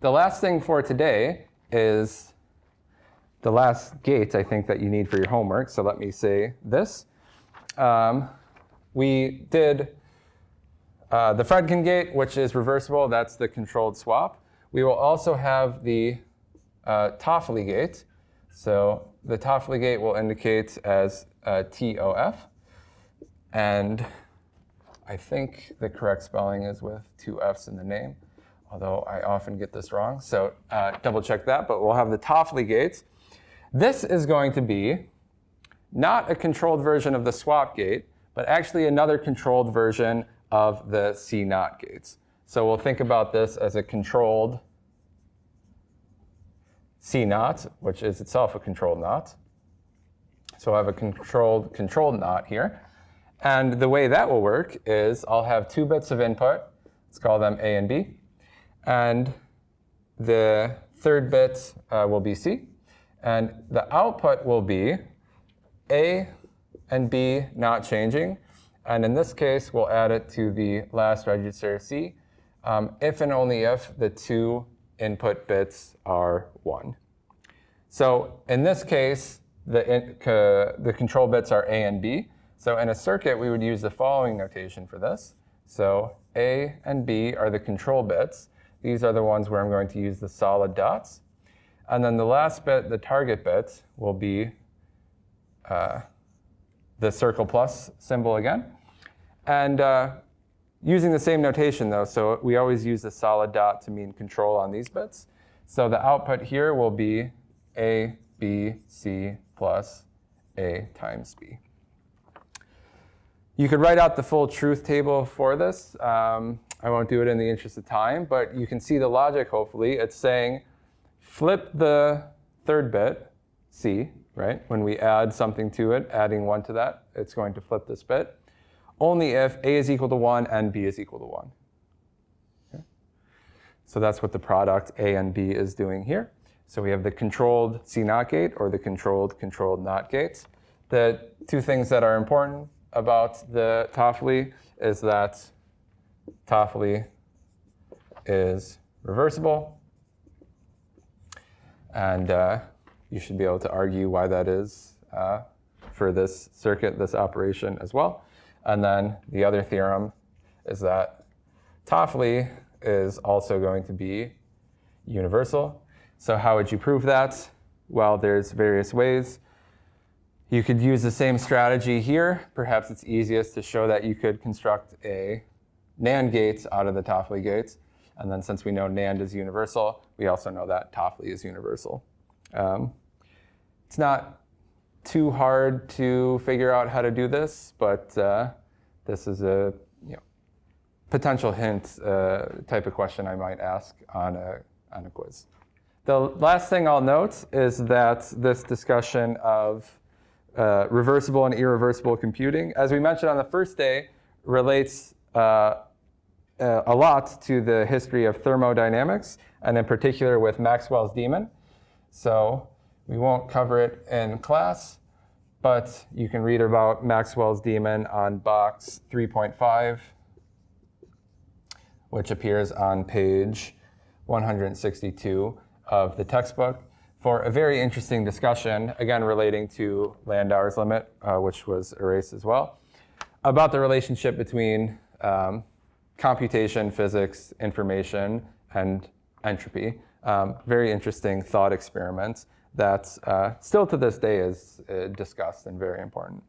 the last thing for today is the last gate, I think, that you need for your homework. So let me say this. We did the Fredkin gate, which is reversible. That's the controlled swap. We will also have the Toffoli gate. So the Toffoli gate will indicate as TOF. And I think the correct spelling is with 2 F's in the name, although I often get this wrong. So double check that. But we'll have the Toffoli gates. This is going to be not a controlled version of the swap gate, but actually another controlled version of the C0 gates. So we'll think about this as a controlled C0, which is itself a controlled knot. So I have a controlled knot here. And the way that will work is I'll have 2 bits of input. Let's call them A and B. And the third bit will be C. And the output will be A and B not changing. And in this case, we'll add it to the last register C, if and only if the 2 input bits are 1. So in this case, the control bits are A and B. So in a circuit, we would use the following notation for this. So A and B are the control bits. These are the ones where I'm going to use the solid dots. And then the last bit, the target bit, will be the circle plus symbol again. And using the same notation, though, so we always use the solid dot to mean control on these bits. So the output here will be A, B, C plus A times B. You could write out the full truth table for this. I won't do it in the interest of time, but you can see the logic, hopefully. It's saying, flip the third bit, C, right? When we add something to it, adding 1 to that, it's going to flip this bit. Only if A is equal to 1 and B is equal to 1. Okay. So that's what the product A and B is doing here. So we have the controlled C0 gate or the controlled NOT gates. The 2 things that are important about the Toffoli is that Toffoli is reversible. And you should be able to argue why that is for this circuit, this operation as well. And then the other theorem is that Toffoli is also going to be universal. So how would you prove that? Well, there's various ways. You could use the same strategy here. Perhaps it's easiest to show that you could construct a NAND gate out of the Toffoli gates. And then since we know NAND is universal, we also know that Toffoli is universal. It's not too hard to figure out how to do this, but this is a potential hint type of question I might ask on a quiz. The last thing I'll note is that this discussion of reversible and irreversible computing, as we mentioned on the first day, relates a lot to the history of thermodynamics, and in particular with Maxwell's demon. So we won't cover it in class, but you can read about Maxwell's demon on box 3.5, which appears on page 162 of the textbook, for a very interesting discussion, again relating to Landauer's limit, which was erased as well, about the relationship between computation, physics, information, and entropy. Very interesting thought experiment that still to this day is discussed and very important.